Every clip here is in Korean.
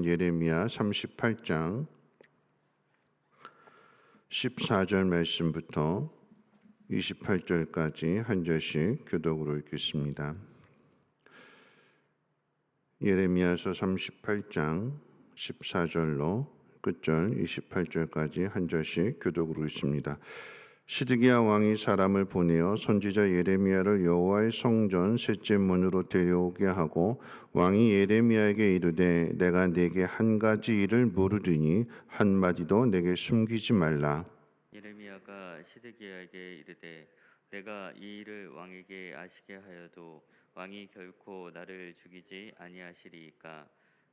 우선 예레미야 38장 14절 말씀부터 28절까지 한 절씩 교독으로 읽겠습니다. 예레미야서 38장 14절로 끝절 28절까지 한 절씩 교독으로 읽습니다. 시드기야 왕이 사람을 보내어 선지자 예레미야를 여호와의 성전 셋째 문으로 데려오게 하고 왕이 예레미야에게 이르되 내가 네게 한 가지 일을 물으리니 한마디도 내게 숨기지 말라. 예레미야가 시드기야에게 이르되 내가 이 일을 왕에게 아시게 하여도 왕이 결코 나를 죽이지 아니하시리이까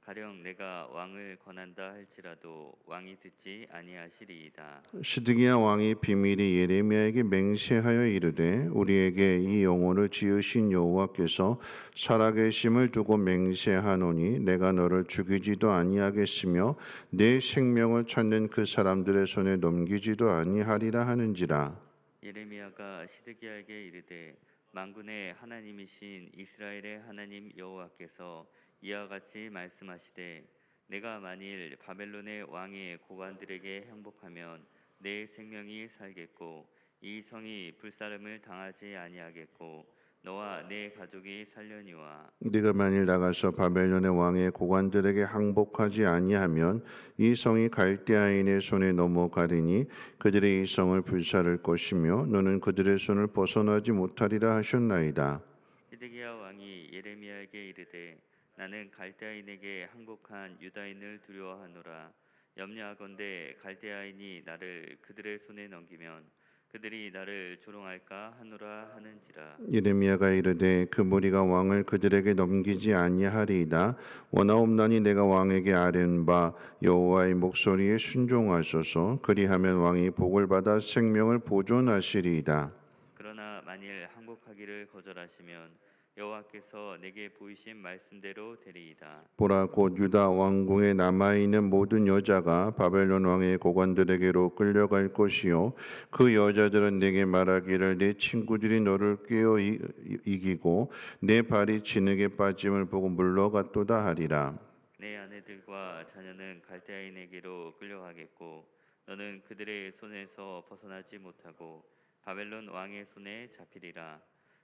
가령 내가 왕을 권한다 할지라도 왕이 듣지 아니하시리이다. 시드기야 왕이 비밀이 예레미야에게 맹세하여 이르되 우리에게 이 영혼을 지으신 여호와께서 살아계심을 두고 맹세하노니 내가 너를 죽이지도 아니하겠으며 내 생명을 찾는 그 사람들의 손에 넘기지도 아니하리라 하는지라. 예레미야가 시드기야에게 이르되 만군의 하나님이신 이스라엘의 하나님 여호와께서 이와 같이 말씀하시되 내가 만일 바벨론의 왕의 고관들에게 항복하면 내 생명이 살겠고 이 성이 불사름을 당하지 아니하겠고 너와 내 가족이 살려니와 네가 만일 나가서 바벨론의 왕의 고관들에게 항복하지 아니하면 이 성이 갈대아인의 손에 넘어가리니 그들이 이 성을 불사를 것이며 너는 그들의 손을 벗어나지 못하리라 하셨나이다. 시드기야 왕이 예레미야에게 이르되 나는 갈대아인에게 항복한 유다인을 두려워하노라. 염려하건대 갈대아인이 나를 그들의 손에 넘기면 그들이 나를 조롱할까 하노라 하는지라. 예레미야가 이르되 그 무리가 왕을 그들에게 넘기지 아니하리이다. 원하옵나니 내가 왕에게 아뢰는 바 여호와의 목소리에 순종하소서. 그리하면 왕이 복을 받아 생명을 보존하시리이다. 그러나 만일 항복하기를 거절하시면 여호와께서 내게 보이신 말씀대로 되리이다. 보라 곧 유다 왕궁에 남아있는 모든 여자가 바벨론 왕의 고관들에게로 끌려갈 것이요 그 여자들은 내게 말하기를 내 친구들이 너를 꿰어 이기고 내 발이 진흙에 빠짐을 보고 물러갔도다 하리라. 내 아내들과 자녀는 갈대아인에게로 끌려가겠고 너는 그들의 손에서 벗어나지 못하고 바벨론 왕의 손에 잡히리라.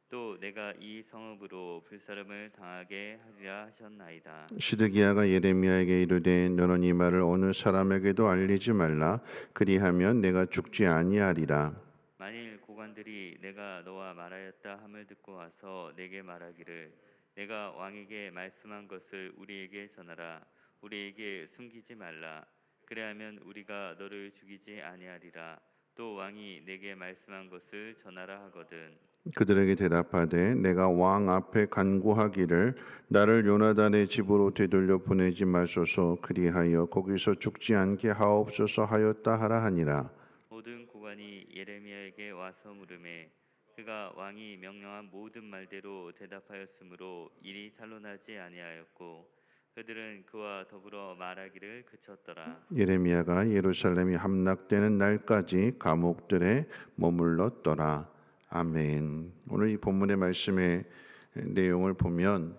또 내가 이 성읍으로 불사름을 당하게 하리라 하셨나이다. 시드기야가 예레미야에게 이르되 너는 이 말을 어느 사람에게도 알리지 말라. 그리하면 내가 죽지 아니하리라. 만일 고관들이 내가 너와 말하였다 함을 듣고 와서 내게 말하기를 내가 왕에게 말씀한 것을 우리에게 전하라. 우리에게 숨기지 말라. 그래야면 우리가 너를 죽이지 아니하리라. 또 왕이 내게 말씀한 것을 전하라 하거든. 그들에게 대답하되 내가 왕 앞에 간구하기를 나를 요나단의 집으로 되돌려 보내지 마소서. 그리하여 거기서 죽지 않게 하옵소서 하였다 하라 하니라. 모든 고관이 예레미야에게 와서 물으매 그가 왕이 명령한 모든 말대로 대답하였으므로 일이 탄로나지 아니하였고 그들은 그와 더불어 말하기를 그쳤더라. 예레미야가 예루살렘이 함락되는 날까지 감옥들에 머물렀더라. 아멘. 오늘 이 본문의 말씀의 내용을 보면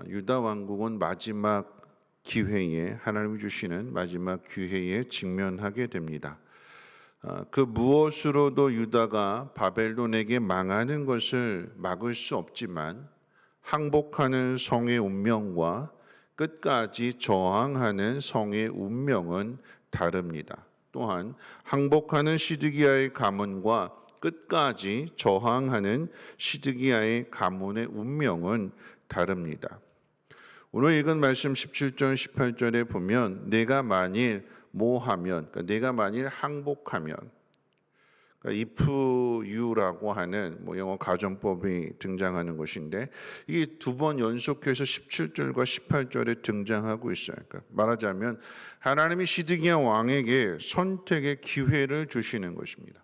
유다 왕국은 마지막 기회에 하나님이 주시는 마지막 기회에 직면하게 됩니다. 그 무엇으로도 유다가 바벨론에게 망하는 것을 막을 수 없지만 항복하는 성의 운명과 끝까지 저항하는 성의 운명은 다릅니다. 또한 항복하는 시드기야의 가문과 끝까지 저항하는 시드기야의 가문의 운명은 다릅니다. 오늘 읽은 말씀 17절 18절에 보면 내가 만일 뭐하면, 그러니까 내가 만일 항복하면, 그러니까 if you라고 하는 영어 가정법이 등장하는 것인데 이게 두 번 연속해서 17절과 18절에 등장하고 있어요. 그러니까 말하자면 하나님이 시드기야 왕에게 선택의 기회를 주시는 것입니다.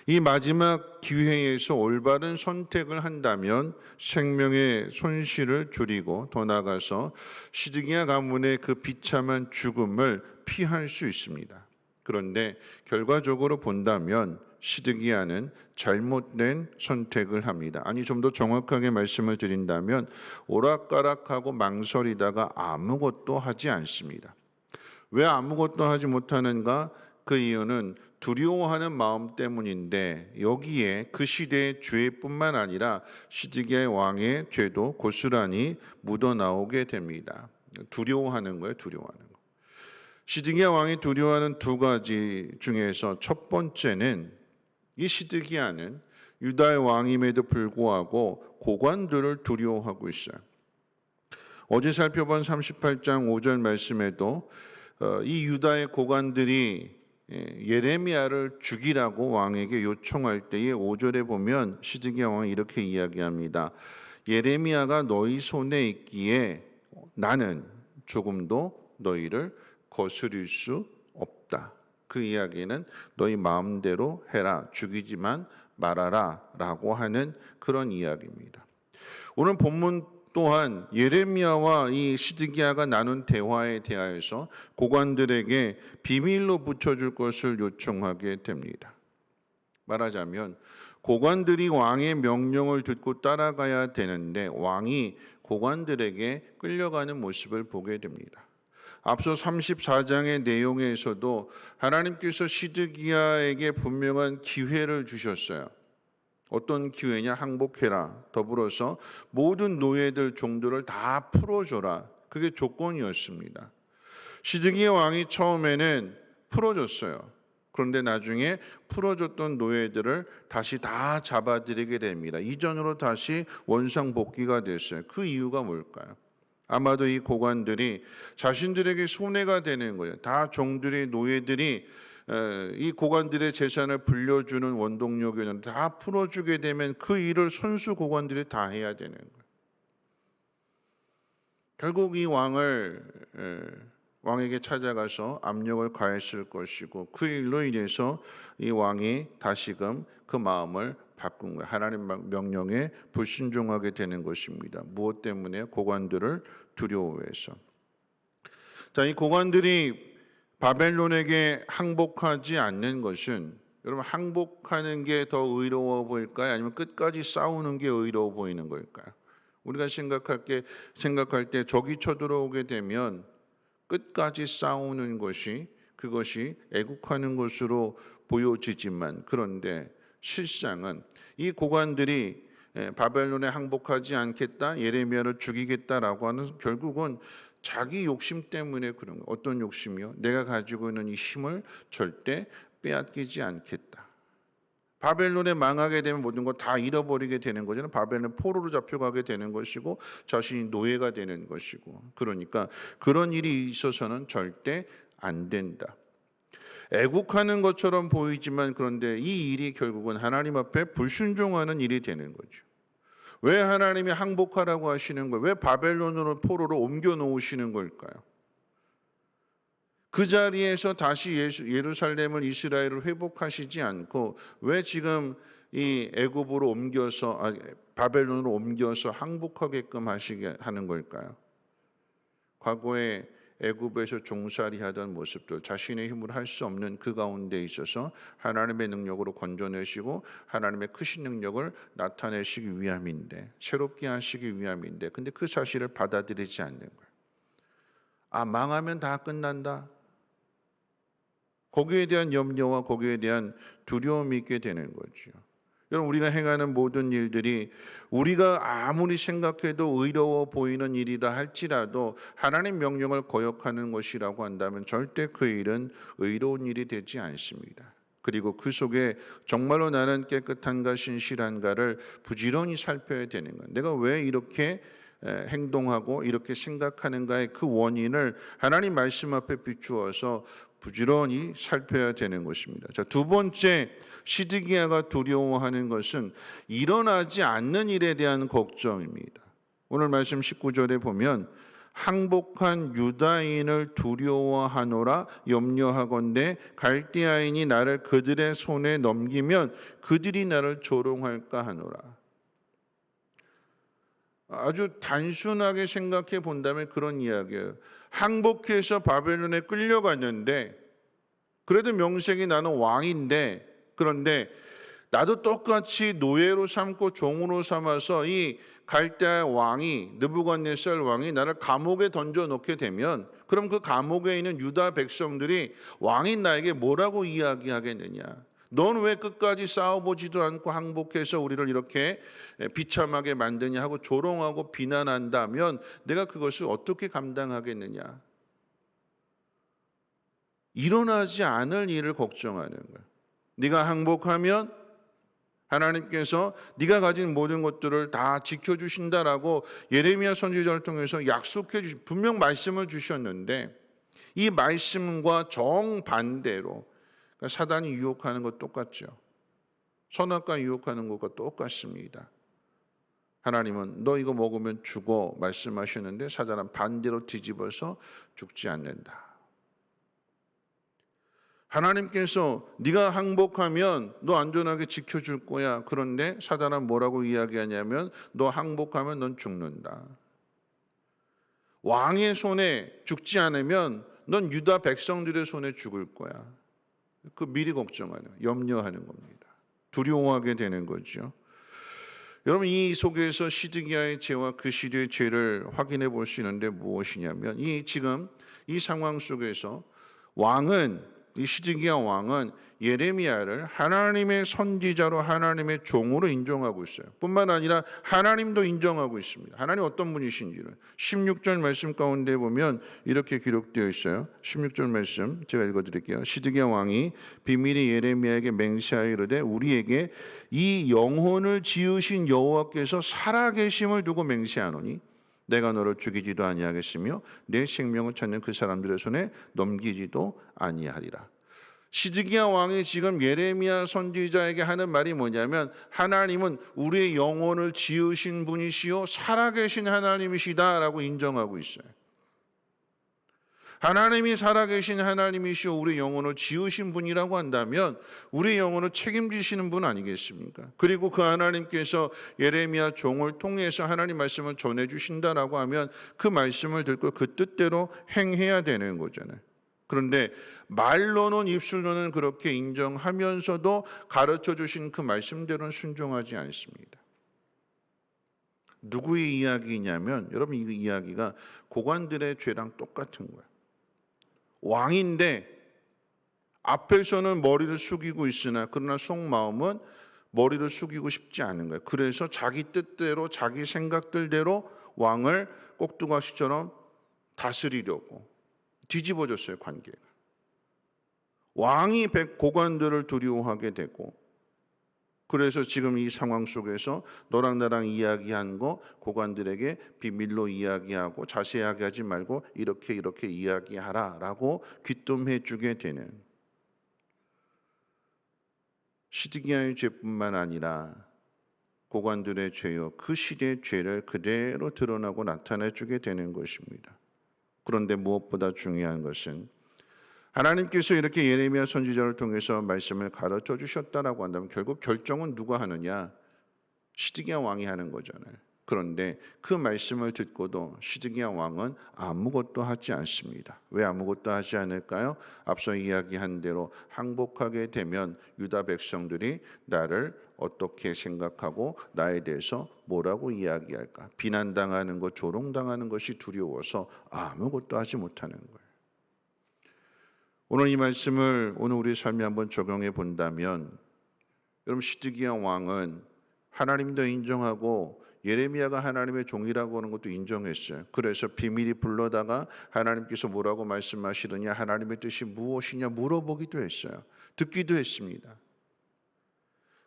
이 마지막 기회에서 올바른 선택을 한다면 생명의 손실을 줄이고 더 나아가서 시드기야 가문의 그 비참한 죽음을 피할 수 있습니다. 그런데 결과적으로 본다면 시드기야는 잘못된 선택을 합니다. 아니 좀 더 정확하게 말씀을 드린다면 오락가락하고 망설이다가 아무것도 하지 않습니다. 왜 아무것도 하지 못하는가? 그 이유는 두려워하는 마음 때문인데 여기에 그 시대의 죄뿐만 아니라 시드기야 왕의 죄도 고스란히 묻어나오게 됩니다. 두려워하는 거예요. 두려워하는 거. 시드기야 왕이 두려워하는 두 가지 중에서 첫 번째는 이 시드기야는 유다의 왕임에도 불구하고 고관들을 두려워하고 있어요. 어제 살펴본 38장 5절 말씀에도 이 유다의 고관들이 예레미야를 죽이라고 왕에게 요청할 때에 5절에 보면 시드기야 왕이 이렇게 이야기합니다. 예레미야가 너희 손에 있기에 나는 조금도 너희를 거스릴 수 없다. 그 이야기는 너희 마음대로 해라, 죽이지만 말아라 라고 하는 그런 이야기입니다. 오늘 본문 또한 예레미야와 이 시드기야가 나눈 대화에 대하여서 고관들에게 비밀로 붙여줄 것을 요청하게 됩니다. 말하자면 고관들이 왕의 명령을 듣고 따라가야 되는데 왕이 고관들에게 끌려가는 모습을 보게 됩니다. 앞서 34장의 내용에서도 하나님께서 시드기야에게 분명한 기회를 주셨어요. 어떤 기회냐? 항복해라. 더불어서 모든 노예들 종들을 다 풀어줘라. 그게 조건이었습니다. 시드기야 왕이 처음에는 풀어줬어요. 그런데 나중에 풀어줬던 노예들을 다시 다 잡아들이게 됩니다. 이전으로 다시 원상복귀가 됐어요. 그 이유가 뭘까요? 아마도 이 고관들이 자신들에게 손해가 되는 거예요. 다 종들이 노예들이 이 고관들의 재산을 불려주는 원동력이었는데 다 풀어주게 되면 그 일을 손수 고관들이 다 해야 되는 거예요. 결국 이 왕에게 찾아가서 압력을 가했을 것이고 그 일로 인해서 이 왕이 다시금 그 마음을 바꾼 거예요. 하나님 명령에 불순종하게 되는 것입니다. 무엇 때문에? 고관들을 두려워해서. 자, 이 고관들이 바벨론에게 항복하지 않는 것은 여러분 항복하는 게 더 의로워 보일까요? 아니면 끝까지 싸우는 게 의로워 보이는 걸까요? 우리가 생각할 때 적이 쳐들어오게 되면 끝까지 싸우는 것이 그것이 애국하는 것으로 보여지지만 그런데 실상은 이 고관들이 바벨론에 항복하지 않겠다, 예레미야를 죽이겠다라고 하는 결국은 자기 욕심 때문에 그런 거예요. 어떤 욕심이요? 내가 가지고 있는 이 힘을 절대 빼앗기지 않겠다. 바벨론에 망하게 되면 모든 걸 다 잃어버리게 되는 거잖아요. 바벨론 포로로 잡혀가게 되는 것이고 자신이 노예가 되는 것이고 그러니까 그런 일이 있어서는 절대 안 된다. 애국하는 것처럼 보이지만 그런데 이 일이 결국은 하나님 앞에 불순종하는 일이 되는 거죠. 왜 하나님이 항복하라고 하시는 거예요? 왜 바벨론으로 포로로 옮겨 놓으시는 걸까요? 그 자리에서 다시 예루살렘을 이스라엘을 회복하시지 않고 왜 지금 이 애굽으로 옮겨서 바벨론으로 옮겨서 항복하게끔 하시게 하는 걸까요? 과거에 애굽에서 종살이 하던 모습들 자신의 힘으로 할 수 없는 그 가운데 있어서 하나님의 능력으로 건져내시고 하나님의 크신 능력을 나타내시기 위함인데 새롭게 하시기 위함인데 근데 그 사실을 받아들이지 않는 거예요. 망하면 다 끝난다. 거기에 대한 염려와 거기에 대한 두려움이 있게 되는 거죠. 여러분 우리가 행하는 모든 일들이 우리가 아무리 생각해도 의로워 보이는 일이라 할지라도 하나님 명령을 거역하는 것이라고 한다면 절대 그 일은 의로운 일이 되지 않습니다. 그리고 그 속에 정말로 나는 깨끗한가 신실한가를 부지런히 살펴야 되는 거예요. 내가 왜 이렇게 행동하고 이렇게 생각하는가의 그 원인을 하나님 말씀 앞에 비추어서 부지런히 살펴야 되는 것입니다. 자, 두 번째 시드기야가 두려워하는 것은 일어나지 않는 일에 대한 걱정입니다. 오늘 말씀 19절에 보면 항복한 유다인을 두려워하노라 염려하건대 갈대아인이 나를 그들의 손에 넘기면 그들이 나를 조롱할까 하노라. 아주 단순하게 생각해 본다면 그런 이야기예요. 항복해서 바벨론에 끌려갔는데 그래도 명색이 나는 왕인데 그런데 나도 똑같이 노예로 삼고 종으로 삼아서 이 갈대아 왕이, 느부갓네살 왕이 나를 감옥에 던져 놓게 되면, 그럼 그 감옥에 있는 유다 백성들이 왕이 나에게 뭐라고 이야기하겠느냐? 넌 왜 끝까지 싸워보지도 않고 항복해서 우리를 이렇게 비참하게 만드냐 하고 조롱하고 비난한다면 내가 그것을 어떻게 감당하겠느냐? 일어나지 않을 일을 걱정하는 거야. 네가 항복하면 하나님께서 네가 가진 모든 것들을 다 지켜주신다라고 예레미야 선지자를 통해서 약속해 주신, 분명 말씀을 주셨는데, 이 말씀과 정반대로 사단이 유혹하는 것 똑같죠. 선악과 유혹하는 것과 똑같습니다. 하나님은 너 이거 먹으면 죽어 말씀하셨는데 사단은 반대로 뒤집어서 죽지 않는다. 하나님께서 네가 항복하면 너 안전하게 지켜줄 거야. 그런데 사단은 뭐라고 이야기하냐면 너 항복하면 넌 죽는다. 왕의 손에 죽지 않으면 넌 유다 백성들의 손에 죽을 거야. 그 미리 걱정하는, 염려하는 겁니다. 두려워하게 되는 거죠. 여러분, 이 속에서 시드기야의 죄와 그 시대의 죄를 확인해 볼 수 있는데 무엇이냐면, 지금 이 상황 속에서 이 시드기야 왕은 예레미야를 하나님의 선지자로, 하나님의 종으로 인정하고 있어요. 뿐만 아니라 하나님도 인정하고 있습니다. 하나님 어떤 분이신지를 16절 말씀 가운데 보면 이렇게 기록되어 있어요. 16절 말씀 제가 읽어드릴게요. 시드기야 왕이 비밀이 예레미야에게 맹세하여 이르되 우리에게 이 영혼을 지으신 여호와께서 살아계심을 두고 맹세하노니 내가 너를 죽이지도 아니하겠으며 내 생명을 찾는 그 사람들의 손에 넘기지도 아니하리라. 시드기야 왕이 지금 예레미야 선지자에게 하는 말이 뭐냐면, 하나님은 우리의 영혼을 지으신 분이시요 살아계신 하나님이시다라고 인정하고 있어요. 하나님이 살아계신 하나님이시오 우리 영혼을 지으신 분이라고 한다면 우리 영혼을 책임지시는 분 아니겠습니까? 그리고 그 하나님께서 예레미야 종을 통해서 하나님 말씀을 전해주신다라고 하면 그 말씀을 듣고 그 뜻대로 행해야 되는 거잖아요. 그런데 말로는, 입술로는 그렇게 인정하면서도 가르쳐 주신 그 말씀대로는 순종하지 않습니다. 누구의 이야기냐면, 여러분, 이 이야기가 고관들의 죄랑 똑같은 거예요. 왕인데 앞에서는 머리를 숙이고 있으나 그러나 속마음은 머리를 숙이고 싶지 않은 거예요. 그래서 자기 뜻대로, 자기 생각들대로 왕을 꼭두가시처럼 다스리려고 뒤집어졌어요, 관계가. 왕이 고관들을 두려워하게 되고, 그래서 지금 이 상황 속에서 너랑 나랑 이야기한 거 고관들에게 비밀로 이야기하고 자세하게 하지 말고 이렇게 이야기하라라고 귀뜸해 주게 되는, 시드기야의 죄뿐만 아니라 고관들의 죄요 그 시대의 죄를 그대로 드러나고 나타내 주게 되는 것입니다. 그런데 무엇보다 중요한 것은 하나님께서 이렇게 예레미야 선지자를 통해서 말씀을 가르쳐 주셨다라고 한다면 결국 결정은 누가 하느냐? 시드기야 왕이 하는 거잖아요. 그런데 그 말씀을 듣고도 시드기야 왕은 아무것도 하지 않습니다. 왜 아무것도 하지 않을까요? 앞서 이야기한 대로 항복하게 되면 유다 백성들이 나를 어떻게 생각하고 나에 대해서 뭐라고 이야기할까? 비난당하는 것, 조롱당하는 것이 두려워서 아무것도 하지 못하는 거예요. 오늘 이 말씀을 오늘 우리 삶에 한번 적용해 본다면, 여러분, 시드기야 왕은 하나님도 인정하고 예레미야가 하나님의 종이라고 하는 것도 인정했어요. 그래서 비밀이 불러다가 하나님께서 뭐라고 말씀하시느냐, 하나님의 뜻이 무엇이냐 물어보기도 했어요. 듣기도 했습니다.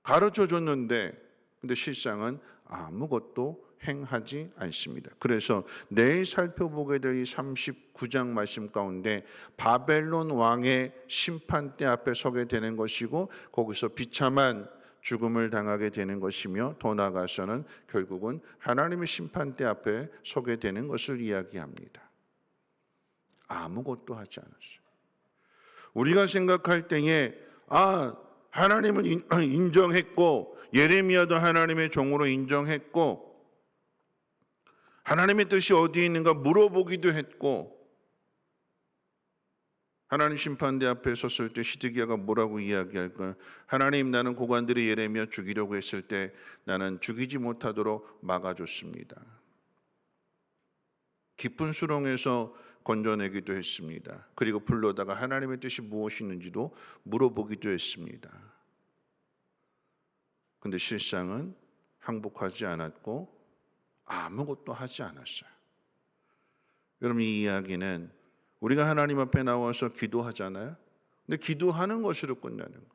가르쳐 줬는데 근데 실상은 아무것도 행하지 않습니다. 그래서 내일 살펴보게 될 이 39장 말씀 가운데 바벨론 왕의 심판대 앞에 서게 되는 것이고, 거기서 비참한 죽음을 당하게 되는 것이며, 더 나아가서는 결국은 하나님의 심판대 앞에 서게 되는 것을 이야기합니다. 아무것도 하지 않았어요. 우리가 생각할 때에 하나님을 인정했고 예레미야도 하나님의 종으로 인정했고 하나님의 뜻이 어디에 있는가 물어보기도 했고 하나님 심판대 앞에 섰을 때 시드기야가 뭐라고 이야기할까? 하나님, 나는 고관들이 예레미야 죽이려고 했을 때 나는 죽이지 못하도록 막아줬습니다. 깊은 수렁에서 건져내기도 했습니다. 그리고 불러다가 하나님의 뜻이 무엇이는지도 물어보기도 했습니다. 근데 실상은 항복하지 않았고 아무것도 하지 않았어요. 여러분, 이 이야기는 우리가 하나님 앞에 나와서 기도하잖아요. 근데 기도하는 것으로 끝나는 거예요.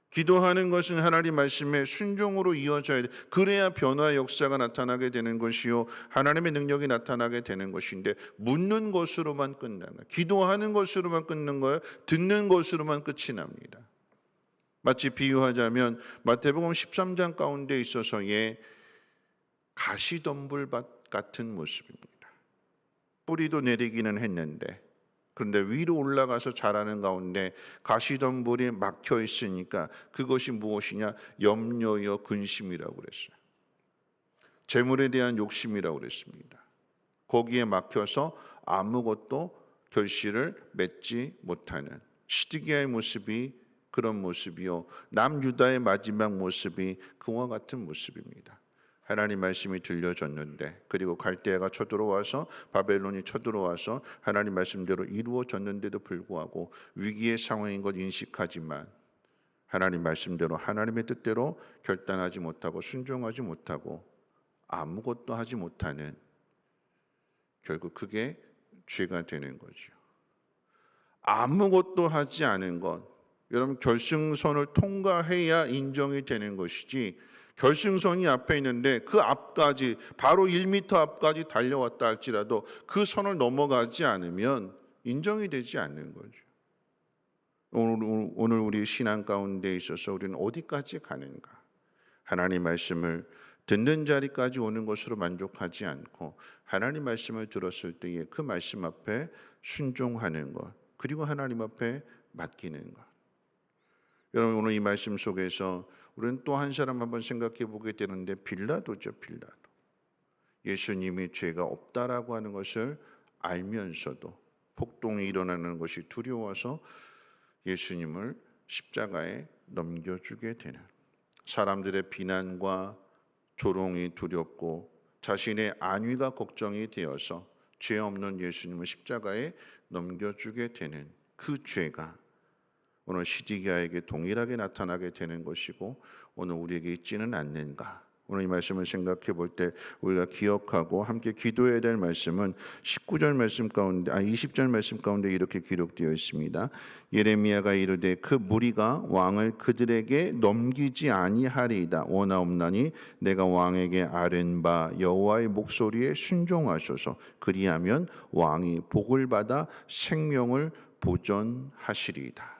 기도하는 것은 하나님 말씀에 순종으로 이어져야 돼. 그래야 변화의 역사가 나타나게 되는 것이요, 하나님의 능력이 나타나게 되는 것인데, 묻는 것으로만 끝나는 거예요. 기도하는 것으로만 끝는 거예요. 듣는 것으로만 끝이 납니다. 마치 비유하자면 마태복음 13장 가운데 있어서의 가시덤불밭 같은 모습입니다. 뿌리도 내리기는 했는데, 그런데 위로 올라가서 자라는 가운데 가시덤불이 막혀 있으니까 그것이 무엇이냐? 염려여 근심이라고 그랬어요. 재물에 대한 욕심이라고 그랬습니다. 거기에 막혀서 아무것도 결실을 맺지 못하는 시드기야의 모습이 그런 모습이요, 남유다의 마지막 모습이 그와 같은 모습입니다. 하나님 말씀이 들려졌는데, 그리고 갈대아가 쳐들어와서, 바벨론이 쳐들어와서 하나님 말씀대로 이루어졌는데도 불구하고 위기의 상황인 것 인식하지만 하나님 말씀대로 하나님의 뜻대로 결단하지 못하고 순종하지 못하고 아무것도 하지 못하는, 결국 그게 죄가 되는 거죠. 아무것도 하지 않은 것, 여러분, 결승선을 통과해야 인정이 되는 것이지, 결승선이 앞에 있는데 그 앞까지, 바로 1m 앞까지 달려왔다 할지라도 그 선을 넘어가지 않으면 인정이 되지 않는 거죠. 오늘 우리 신앙 가운데 있어서 우리는 어디까지 가는가? 하나님 말씀을 듣는 자리까지 오는 것으로 만족하지 않고 하나님 말씀을 들었을 때에 그 말씀 앞에 순종하는 것, 그리고 하나님 앞에 맡기는 것. 여러분, 오늘 이 말씀 속에서 우리는 또 한 사람 한번 생각해 보게 되는데, 빌라도죠. 빌라도. 예수님이 죄가 없다라고 하는 것을 알면서도 폭동이 일어나는 것이 두려워서 예수님을 십자가에 넘겨주게 되는, 사람들의 비난과 조롱이 두렵고 자신의 안위가 걱정이 되어서 죄 없는 예수님을 십자가에 넘겨주게 되는 그 죄가 오늘 시드기야에게 동일하게 나타나게 되는 것이고 오늘 우리에게 있지는 않는가? 오늘 이 말씀을 생각해 볼 때 우리가 기억하고 함께 기도해야 될 말씀은 19절 말씀 가운데, 20절 말씀 가운데 이렇게 기록되어 있습니다. 예레미야가 이르되 그 무리가 왕을 그들에게 넘기지 아니하리이다. 원하옵나니 내가 왕에게 아뢰는 바 여호와의 목소리에 순종하소서. 그리하면 왕이 복을 받아 생명을 보존하시리이다.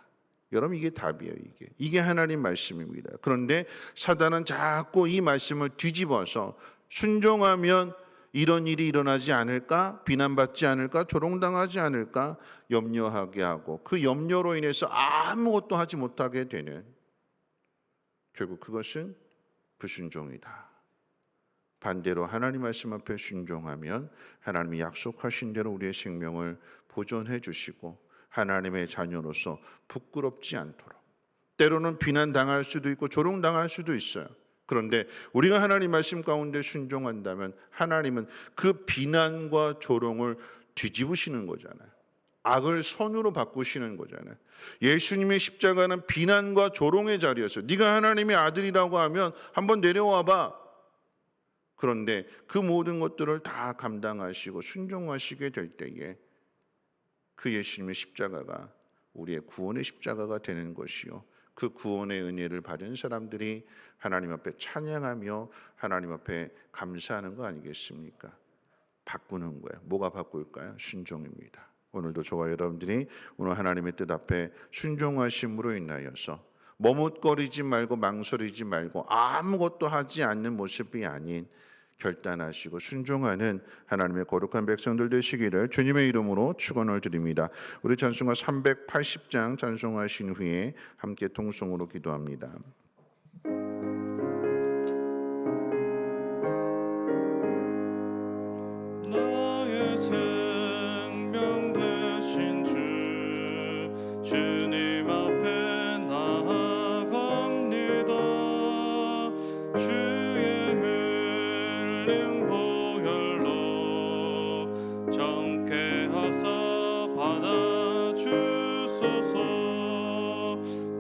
여러분, 이게 답이에요. 이게 하나님 말씀입니다. 그런데 사단은 자꾸 이 말씀을 뒤집어서 순종하면 이런 일이 일어나지 않을까, 비난받지 않을까, 조롱당하지 않을까 염려하게 하고, 그 염려로 인해서 아무것도 하지 못하게 되는, 결국 그것은 불순종이다. 반대로 하나님 말씀 앞에 순종하면 하나님이 약속하신 대로 우리의 생명을 보존해 주시고 하나님의 자녀로서 부끄럽지 않도록, 때로는 비난당할 수도 있고 조롱당할 수도 있어요. 그런데 우리가 하나님 말씀 가운데 순종한다면 하나님은 그 비난과 조롱을 뒤집으시는 거잖아요. 악을 선으로 바꾸시는 거잖아요. 예수님의 십자가는 비난과 조롱의 자리였어요. 네가 하나님의 아들이라고 하면 한번 내려와 봐. 그런데 그 모든 것들을 다 감당하시고 순종하시게 될 때에 그 예수님의 십자가가 우리의 구원의 십자가가 되는 것이요, 그 구원의 은혜를 받은 사람들이 하나님 앞에 찬양하며 하나님 앞에 감사하는 거 아니겠습니까? 바꾸는 거예요. 뭐가 바꿀까요? 순종입니다. 오늘도 저와 여러분들이 오늘 하나님의 뜻 앞에 순종하심으로 인하여서 머뭇거리지 말고 망설이지 말고 아무것도 하지 않는 모습이 아닌 결단하시고 순종하는 하나님의 거룩한 백성들 되시기를 주님의 이름으로 축원을 드립니다. 우리 찬송가 380장 찬송하신 후에 함께 통성으로 기도합니다. 나의 생명 되신 주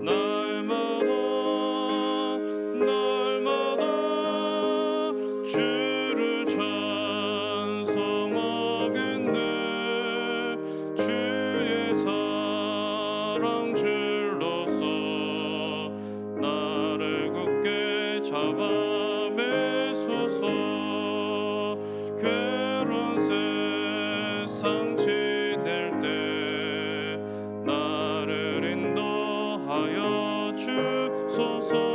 날마다 날마다 주를 찬송하겠네. 주의 사랑 줄로서 나를 굳게 잡아 매소서. 괴로운 세상 지낼 때 나를 인도하여 주소서.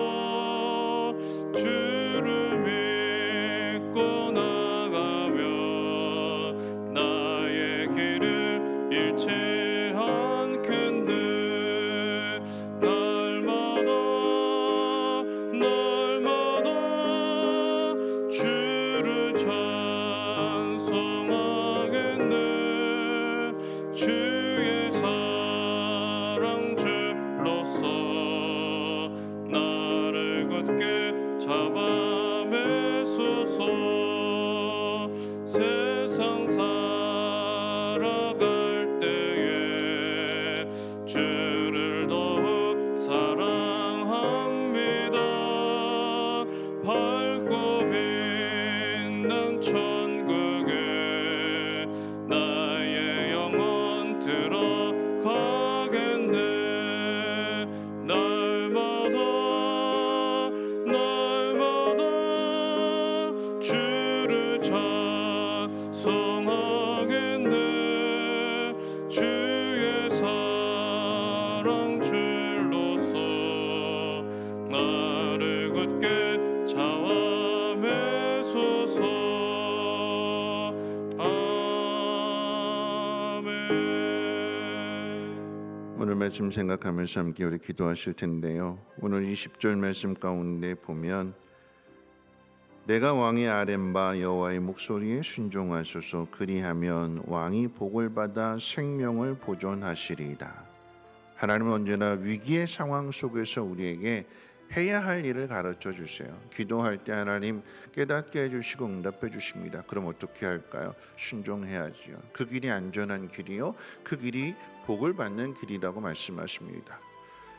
주를 믿고 나가며 나의 길을 잃지 않겠네. 날마다 날마다 주를 찬송하겠네. 주의 사랑 줄로서 나를 굳게 잡아 매소서. 세상 살아갈 때에 주를 더욱 사랑합니다. 밝고 빛난 천국에 나의 영혼 들어가겠네. 날마다 날마다 주를 찬송하겠네. 주의 사랑 줄로서 나를 굳게 잡아 매소서. 아멘. 오늘 말씀 생각하면서 함께 우리 기도하실 텐데요. 오늘 20절 말씀 가운데 보면 내가 왕의 아뢰바 여호와의 목소리에 순종하소서. 그리하면 왕이 복을 받아 생명을 보존하시리이다. 하나님은 언제나 위기의 상황 속에서 우리에게 해야 할 일을 가르쳐 주세요. 기도할 때 하나님 깨닫게 해주시고 응답해 주십니다. 그럼 어떻게 할까요? 순종해야지요. 그 길이 안전한 길이요, 그 길이 복을 받는 길이라고 말씀하십니다.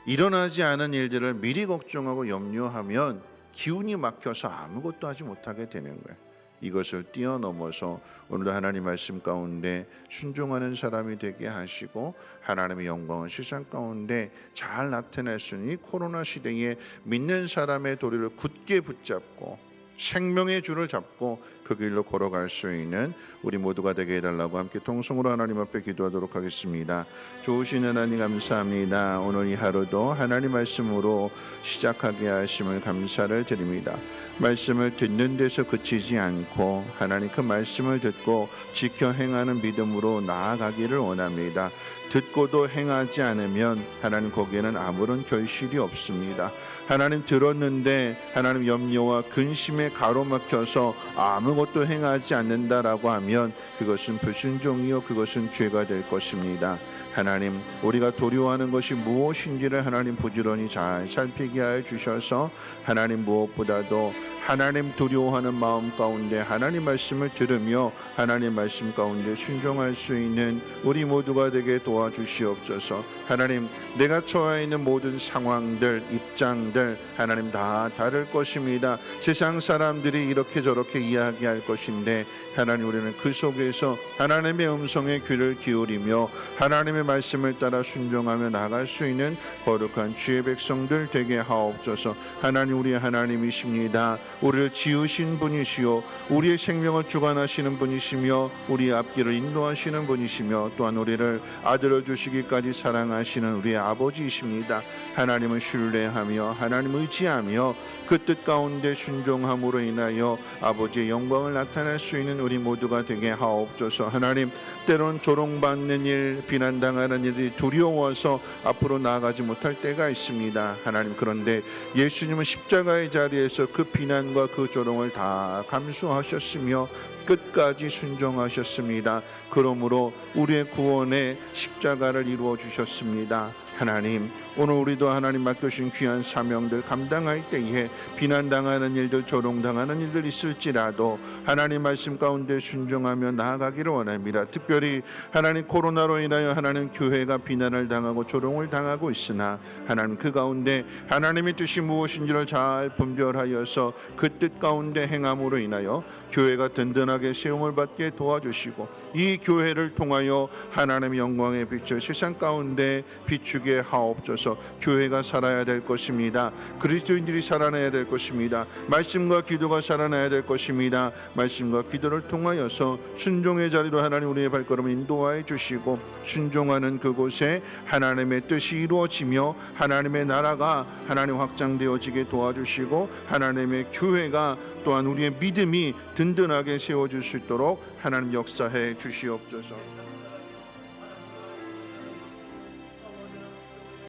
일어나지 않은 일들을 미리 걱정하고 염려하면 기운이 막혀서 아무것도 하지 못하게 되는 거예요. 이것을 뛰어넘어서 오늘도 하나님 말씀 가운데 순종하는 사람이 되게 하시고 하나님의 영광을 세상 가운데 잘 나타낼 수 있는 이 코로나 시대에 믿는 사람의 도리를 굳게 붙잡고 생명의 줄을 잡고 그 길로 걸어갈 수 있는 우리 모두가 되게 해달라고 함께 통성으로 하나님 앞에 기도하도록 하겠습니다. 좋으신 하나님 감사합니다. 오늘 이 하루도 하나님 말씀으로 시작하게 하심을 감사를 드립니다. 말씀을 듣는 데서 그치지 않고 하나님 그 말씀을 듣고 지켜 행하는 믿음으로 나아가기를 원합니다. 듣고도 행하지 않으면 하나님 거기에는 아무런 결실이 없습니다. 하나님 들었는데 하나님 염려와 근심에 가로막혀서 아무것도 행하지 않는다라고 하면 그것은 불순종이요 그것은 죄가 될 것입니다. 하나님 우리가 두려워하는 것이 무엇인지를 하나님 부지런히 잘 살피게 하여 주셔서 하나님 무엇보다도 하나님 두려워하는 마음 가운데 하나님 말씀을 들으며 하나님 말씀 가운데 순종할 수 있는 우리 모두가 되게 도와주시옵소서. 하나님 내가 처해 있는 모든 상황들 입장들 하나님 다 다를 것입니다. 세상 사람들이 이렇게 저렇게 이야기할 것인데 하나님 우리는 그 속에서 하나님의 음성에 귀를 기울이며 하나님의 말씀을 따라 순종하며 나갈 수 있는 거룩한 주의 백성들 되게 하옵소서. 하나님 우리 하나님이십니다. 우리를 지으신 분이시요 우리의 생명을 주관하시는 분이시며 우리의 앞길을 인도하시는 분이시며 또한 우리를 아들을 주시기까지 사랑하시는 우리의 아버지이십니다. 하나님을 신뢰하며 하나님 의지하며 그 뜻 가운데 순종함으로 인하여 아버지의 영광을 나타낼 수 있는 우리 모두가 되게 하옵소서. 하나님 때론 조롱받는 일 비난당하는 일이 두려워서 앞으로 나아가지 못할 때가 있습니다. 하나님 그런데 예수님은 십자가의 자리에서 그 비난과 그 조롱을 다 감수하셨으며 끝까지 순종하셨습니다. 그러므로 우리의 구원의 십자가를 이루어 주셨습니다. 하나님, 오늘 우리도 하나님 맡겨주신 귀한 사명들 감당할 때에 비난당하는 일들, 조롱당하는 일들 있을지라도 하나님 말씀 가운데 순종하며 나아가기를 원합니다. 특별히 하나님 코로나로 인하여 하나님 교회가 비난을 당하고 조롱을 당하고 있으나 하나님 그 가운데 하나님의 뜻이 무엇인지를 잘 분별하여서 그 뜻 가운데 행함으로 인하여 교회가 든든하게 세움을 받게 도와주시고 이 교회를 통하여 하나님의 영광의 빛을 세상 가운데 비추게 하옵소서. 교회가 살아야 될 것입니다. 그리스도인들이 살아나야 될 것입니다. 말씀과 기도가 살아나야 될 것입니다. 말씀과 기도를 통하여서 순종의 자리로 하나님 우리의 발걸음을 인도하여 주시고 순종하는 그곳에 하나님의 뜻이 이루어지며 하나님의 나라가 하나님 확장되어지게 도와주시고 하나님의 교회가 또한 우리의 믿음이 든든하게 세워질 수 있도록 하나님 역사해 주시옵소서.